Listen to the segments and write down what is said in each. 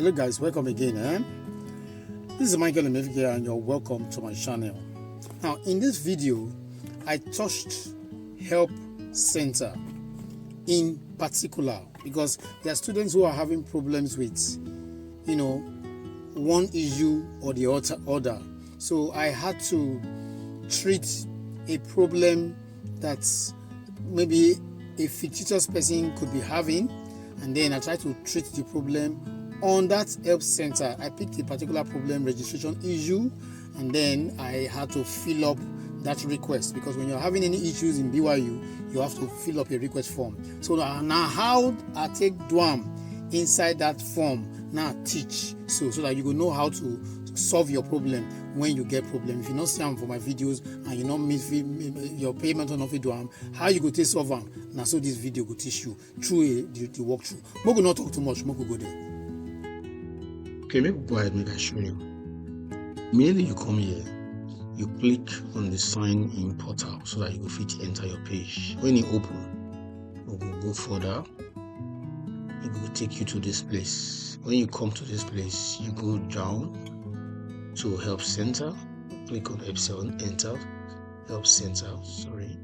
Hello guys, welcome again. This is Michael Emefeke and you're welcome to my channel. Now in this video, I touched Help Center in particular because there are students who are having problems with, one issue or the other. So I had to treat a problem that maybe a fictitious person could be having, and then I tried to treat the problem on that help center. I picked a particular problem registration issue, and then I had to fill up that request, because when you're having any issues in BYU, you have to fill up a request form. So now how I take DWAM inside that form, now teach so that you will know how to solve your problem when you get problem. If you not see them for my videos and you not miss your payment on DWAM, how you go take solve them. Now so this video will teach you through the walkthrough. Mo go not talk too much, Mo go there. Okay, maybe go ahead, make I show you. Immediately you come here, you click on the sign in portal so that you will fit enter your page. When you open, we will go further. It will take you to this place. When you come to this place, you go down to Help Center. Click on Help Center, enter Help Center. Sorry.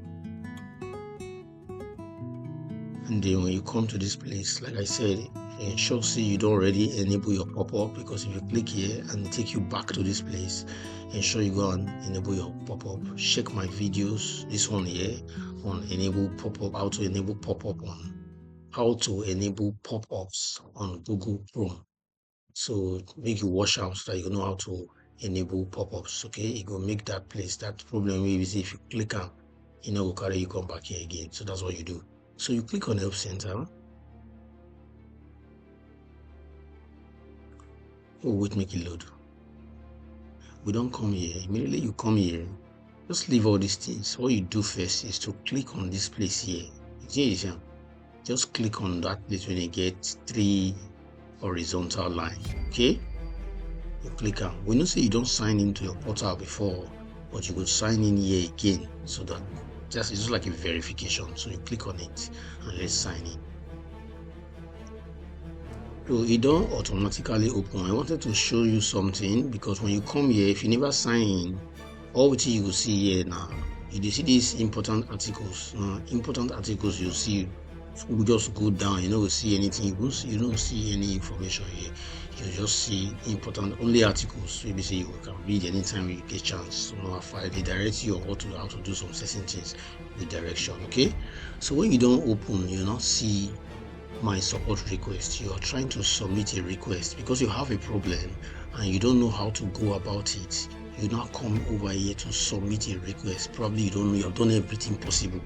And then when you come to this place, like I said, ensure you don't already enable your pop-up, because if you click here and it take you back to this place, ensure you go and enable your pop-up. Check my videos, this one here on enable pop-up, how to enable pop-up on how to enable pop-ups on Google Chrome. So make you watch out so that you know how to enable pop-ups. Okay, you go make that place. That problem will be if you click on, will carry you come back here again. So that's what you do. So you click on Help Center. Oh, wait, make it load. We don't come here. Immediately you come here, just leave all these things. What you do first is to click on this place here. Just click on that place when you get 3 horizontal lines. Okay, you click on. We know say you don't sign into your portal before, but you could sign in here again, so that it's just like a verification. So you click on it and let's sign in. So it don't automatically open. I wanted to show you something, because when you come here, if you never sign in, all what you will see here now, you see these important articles. Now, important articles you see, you just go down, you don't see anything, you don't see any information here. You just see important only articles. Maybe say you can read anytime you get chance. So now they direct you on how to do some certain things with direction. Okay, so when you don't open, you not see my support request. You are trying to submit a request because you have a problem and you don't know how to go about it. You now come over here to submit a request. Probably you don't know, you have done everything possible.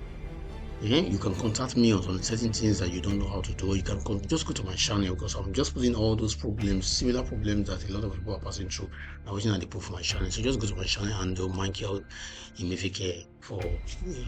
You can contact me on certain things that you don't know how to do, or you can just go to my channel, because I'm just putting all those problems, similar problems that a lot of people are passing through. I'm waiting at the proof of my channel. So just go to my channel and do Michael Emefeke for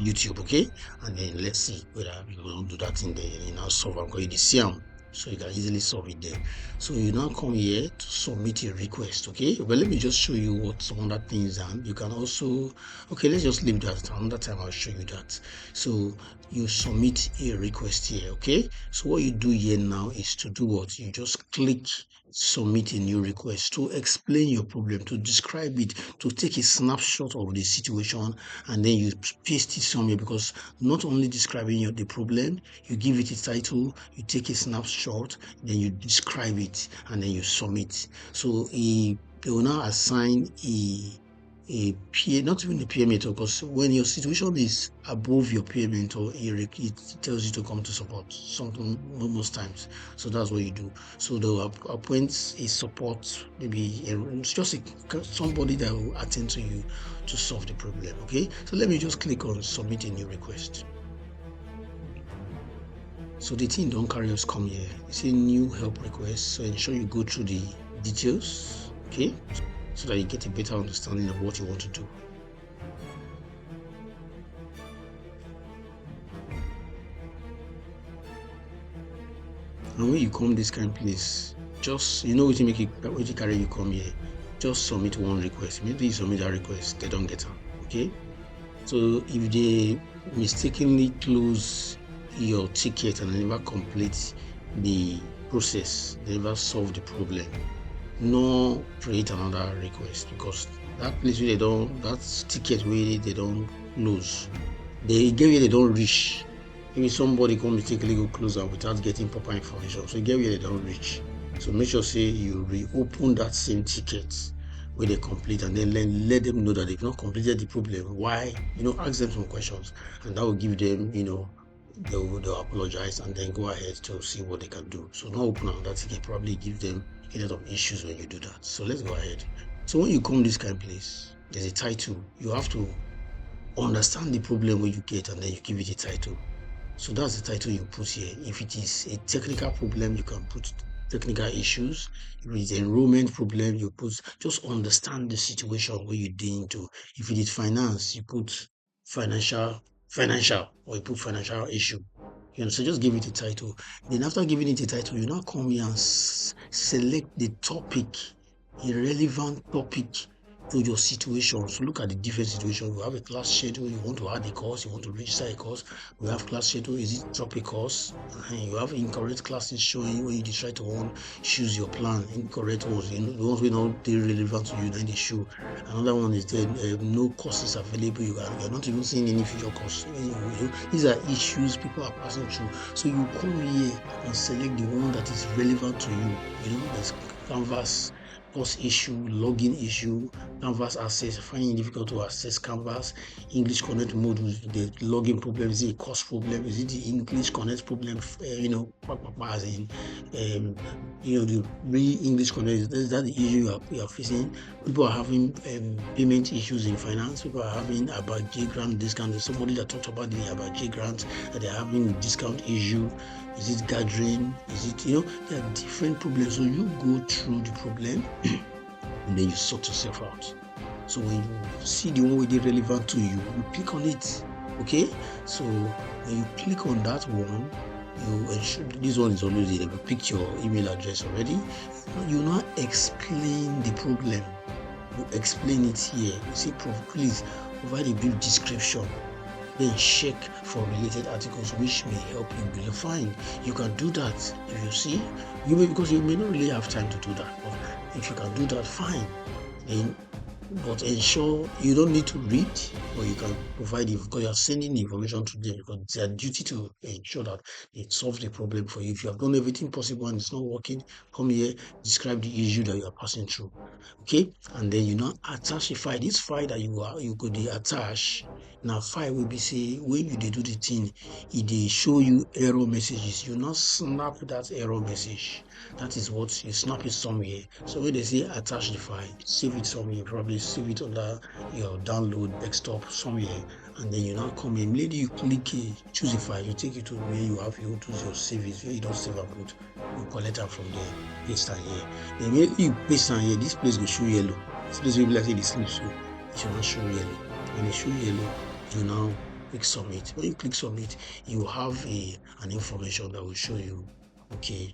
YouTube, okay? And then let's see whether we will do that in there and now solve them, because you see them, so you can easily solve it there. So you now come here to submit a request, okay? But let me just show you what some other things are. You can also, okay, let's just leave that. Another time I'll show you that. So you submit a request here, okay? So what you do here now is to do what? You just click submit a new request to explain your problem, to describe it, to take a snapshot of the situation, and then you paste it somewhere, because not only describing the problem, you give it a title, you take a snapshot, then you describe it, and then you submit. So they will now assign a peer, not even a peer mentor, because when your situation is above your peer mentor, it tells you to come to support something most times. So that's what you do. So they'll appoint a support, maybe just somebody that will attend to you to solve the problem. Okay, so let me just click on submit a new request. So the thing don't carry us come here. It's a new help request, so ensure you go through the details, okay, so that you get a better understanding of what you want to do. And when you come this kind of place, just what you carry you come here, just submit one request. Maybe you submit that request, they don't get her. Okay, so if they mistakenly close your ticket and never complete the process, they never solve the problem, nor create another request, because that place where that ticket where they don't close, they get where they don't reach. Maybe somebody come mistakenly go close am without getting proper information, so you get where they don't reach. So make sure say you reopen that same ticket where they complete, and then let them know that they've not completed the problem. Why? Ask them some questions, and that will give them, they'll apologize and then go ahead to see what they can do. So not open another ticket, probably give them a lot of issues when you do that. So let's go ahead. So when you come this kind of place, there's a title. You have to understand the problem where you get, and then you give it a title. So that's the title you put here. If it is a technical problem, you can put technical issues. If it's an enrollment problem, you put, just understand the situation where you're dealing to. If it is finance, you put financial, or you put financial issue. So just give it a title. Then after giving it a title, you now come here and select the topic, a relevant topic to your situation. So look at the different situations. You have a class schedule, you want to add a course, you want to register a course. We have class schedule, is it drop a course? You have incorrect classes showing when you try to choose your plan. Incorrect ones, the ones we know they relevant to you, then they show. Another one is that no courses available. You're not even seeing any future course. These are issues people are passing through. So you come here and select the one that is relevant to you. There's Canvas course issue, login issue, Canvas access, finding it difficult to access Canvas, English Connect module, the login problem, is it a course problem, is it the English Connect problem, as in, the English Connect, is that the issue you are facing? People are having payment issues in finance, people are having about J grant discount. There's somebody that talked about the about J grant, that they're having discount issue. Is it gathering? Is it, there are different problems. So you go through the problem and then you sort yourself out. So when you see the one which is relevant to you, you click on it. Okay? So when you click on that one, you ensure this one is already there. You pick your email address already. You now explain the problem. You explain it here. You say, please provide a brief description. Then check for related articles which may help you build a find. You can do that if you see. Because you may not really have time to do that. But if you can do that, fine. But ensure you don't need to read, or you can provide it because you are sending the information to them, because it's their duty to ensure that it solves the problem for you. If you have done everything possible and it's not working, come here, describe the issue that you are passing through. Okay, and then you now attach a file. This file that you could attach. Now file will be say when you do the thing, it show you error messages. You now snap that error message. That is what you snap it somewhere. So when they say attach the file, save it somewhere. Probably save it under your download desktop somewhere, and then you now come in. Immediately you click choose a file, you take it to where you choose your save it. Where you don't save and put, you collect it from there, paste it here. Then immediately you paste it here, this place will show yellow. This place will be like the sleep, so it should not show yellow. When it show yellow, you now click submit. When you click submit, you have an information that will show you, okay,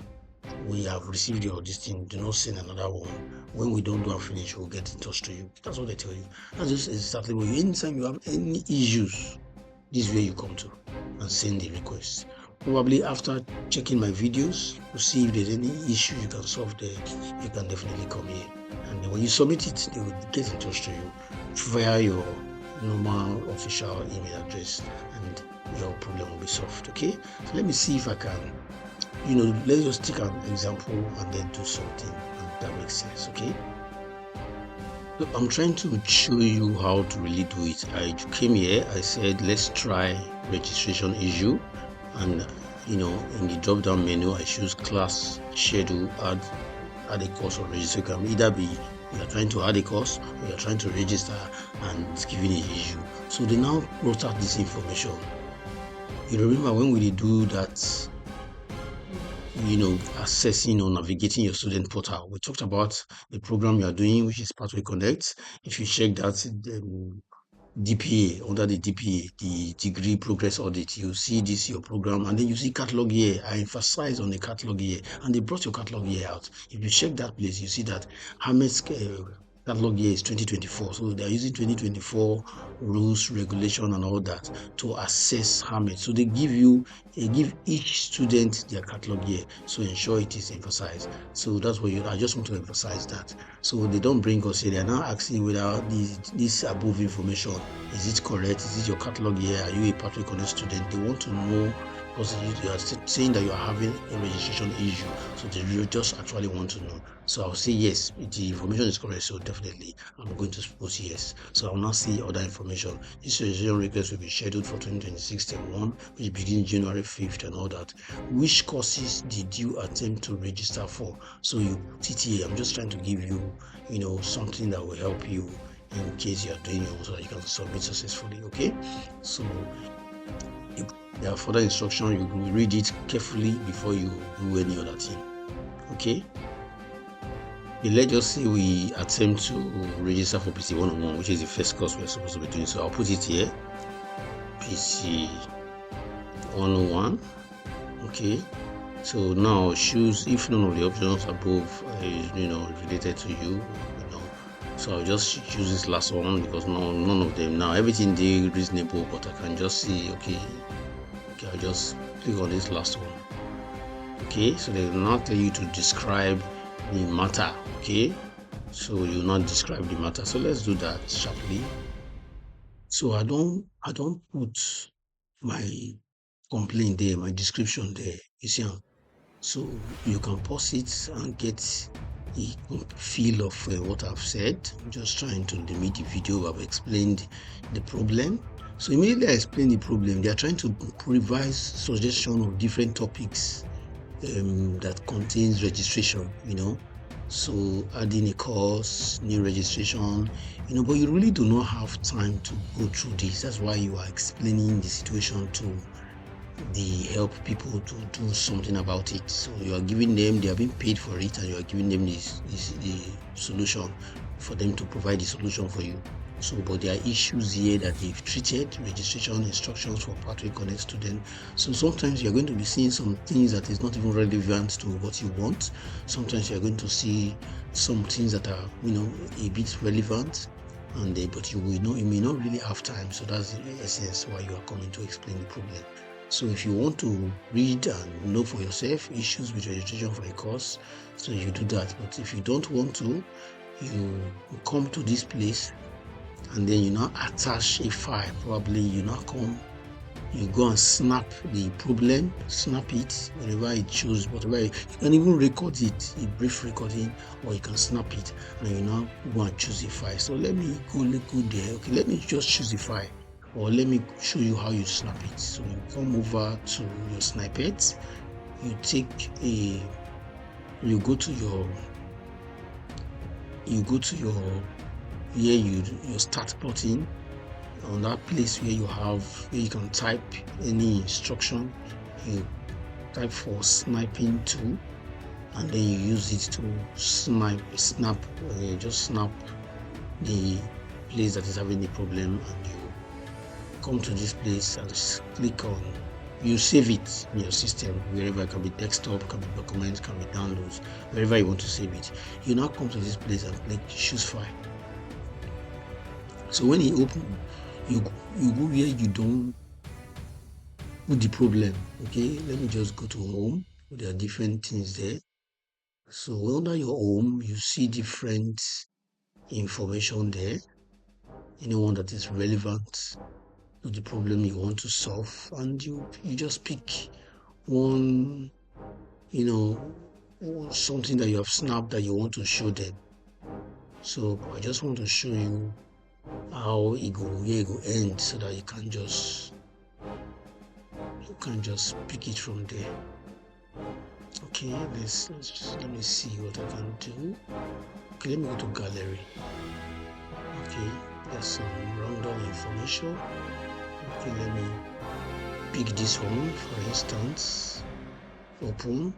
we have received your this thing, do not send another one. When we don't do and finish, we'll get in touch to you. That's what they tell you. That's just exactly what you. Anytime you have any issues, this is where you come to and send the request. Probably after checking my videos to see if there's any issue you can solve there, you can definitely come here. And then when you submit it, they will get in touch to you via your normal official email address, and your problem will be solved. Okay, so let me see if I can, let's just take an example and then do something, and that makes sense. Okay, so I'm trying to show you how to really do it. I came here, I said let's try registration issue, and in the drop down menu I choose class schedule, add a course or register. It can either be you are trying to add a course or you are trying to register and it's giving an issue. So they now brought out this information. You remember when we do that, accessing or navigating your student portal, we talked about the program you are doing, which is Pathway Connect. If you check that DPA, under the DPA, the degree progress audit, you see this your program, and then you see catalog here. I emphasize on the catalog here, and they brought your catalog here out. If you check that place, you see that Hamet's catalog year is 2024, so they are using 2024 rules, regulation, and all that to assess how much. So they give each student their catalog year, so ensure it is emphasized. So that's what I just want to emphasize that. So they don't bring us here. They are now asking whether this above information, is it correct? Is it your catalog year? Are you a Pathway Connect student? They want to know, because you are saying that you are having a registration issue, so they just actually want to know. So I'll say yes, the information is correct, so definitely I'm going to suppose yes. So I'll now see other information. This registration request will be scheduled for 2026 term 1, which begins January 5th and all that. Which courses did you attempt to register for? So you put it here. I'm just trying to give you, something that will help you in case you are doing it, so that you can submit successfully. Okay, so there are further instructions. You will read it carefully before you do any other thing. Okay, let's just say we attempt to register for PC 101, which is the first course we're supposed to be doing. So I'll put it here, PC 101. Okay, so now choose if none of the options above is related to you. So I'll just choose this last one because none of them. Now everything they reasonable, but I can just see okay, I'll just click on this last one. Okay, so they will not tell you to describe the matter. Okay, so you not describe the matter. So let's do that sharply. So I don't put my complaint there, my description there. You see, so you can pause it and get a feel of what I've said. I'm just trying to limit the video. I've explained the problem. So immediately I explain the problem, they are trying to provide suggestion of different topics that contains registration, so adding a course, new registration, but you really do not have time to go through this. That's why you are explaining the situation to the help people to do something about it. So you are giving them, they are being paid for it, and you are giving them the solution for them to provide the solution for you. So, but there are issues here that they've treated, registration instructions for Pathway Connect students. So sometimes you're going to be seeing some things that is not even relevant to what you want. Sometimes you're going to see some things that are, a bit relevant, and but you may not really have time. So that's the essence why you are coming to explain the problem. So if you want to read and know for yourself issues with registration for a course, so you do that. But if you don't want to, you come to this place and then you now attach a file. Probably you go and snap the problem, snap it whenever it shows, whatever. You can even record it, a brief recording, or you can snap it and you now go and choose a file. So let me go there. Okay, let me just choose a file, or let me show you how you snap it. So you come over to your snippet, you go to your start button. On that place where you can type any instruction, you type for sniping tool, and then you use it to snap. You just snap the place that is having the problem, and you come to this place and click on. You save it in your system, wherever. It can be desktop, can be documents, can be downloads, wherever you want to save it. You now come to this place and click choose file. So when you open, you go where you don't put the problem. Okay, let me just go to home. There are different things there. So under your home, you see different information there. Anyone that is relevant to the problem you want to solve, and you just pick one, something that you have snapped that you want to show them. So I just want to show you how it go end, so that you can just pick it from there. Okay, let me see what I can do. Okay, let me go to gallery. Okay, there's some random information. Okay, let me pick this one, for instance. Open.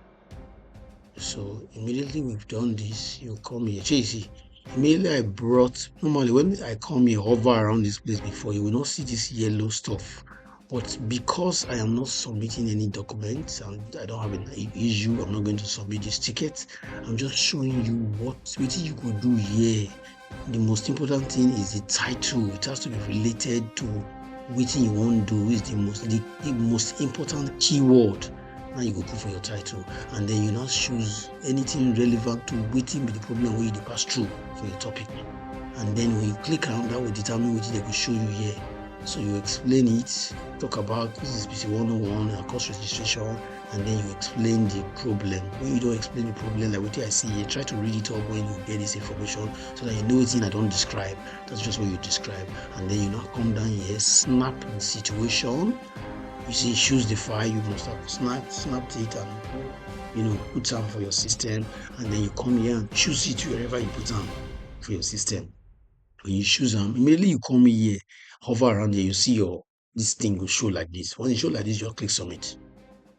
So immediately we've done this, you come here. See, immediately normally when I come here, hover around this place before, you will not see this yellow stuff. But because I am not submitting any documents and I don't have an issue, I'm not going to submit this ticket. I'm just showing you what you could do here the most important thing is the title. It has to be related to what you want to do. Is the most important keyword. Now you go put for your title, and then you now choose anything relevant to waiting be the problem where you pass through for your topic. And then when you click around, that will determine what they will show you here. So you explain it, talk about this is PC 101, course registration, and then you explain the problem. When you don't explain the problem, like what I see here, try to read it up when you get this information so that you know it's in I don't describe. That's just what you describe. And then you now come down here, snap the situation. You see, choose the file, you must have snapped it and put them for your system. And then you come here and choose it wherever you put them for your system. When you choose them, immediately you come here, hover around here, you see this thing will show like this. When it show like this, you click submit.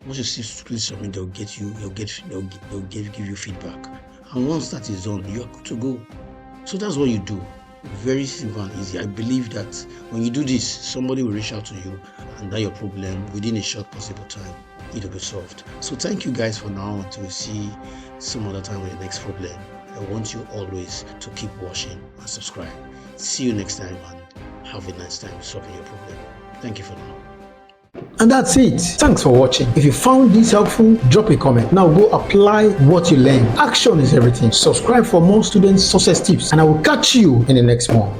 Once you see click submit, they'll give you feedback. And once that is done, you are good to go. So that's what you do. Very simple and easy. I believe that when you do this, somebody will reach out to you, and that your problem within a short possible time, it will be solved. So thank you guys for now, until we see some other time with the next problem. I want you always to keep watching and subscribe. See you next time, and have a nice time solving your problem. Thank you for now. And that's it. Thanks for watching. If you found this helpful, drop a comment. Now go apply what you learned. Action is everything. Subscribe for more student success tips, and I will catch you in the next one.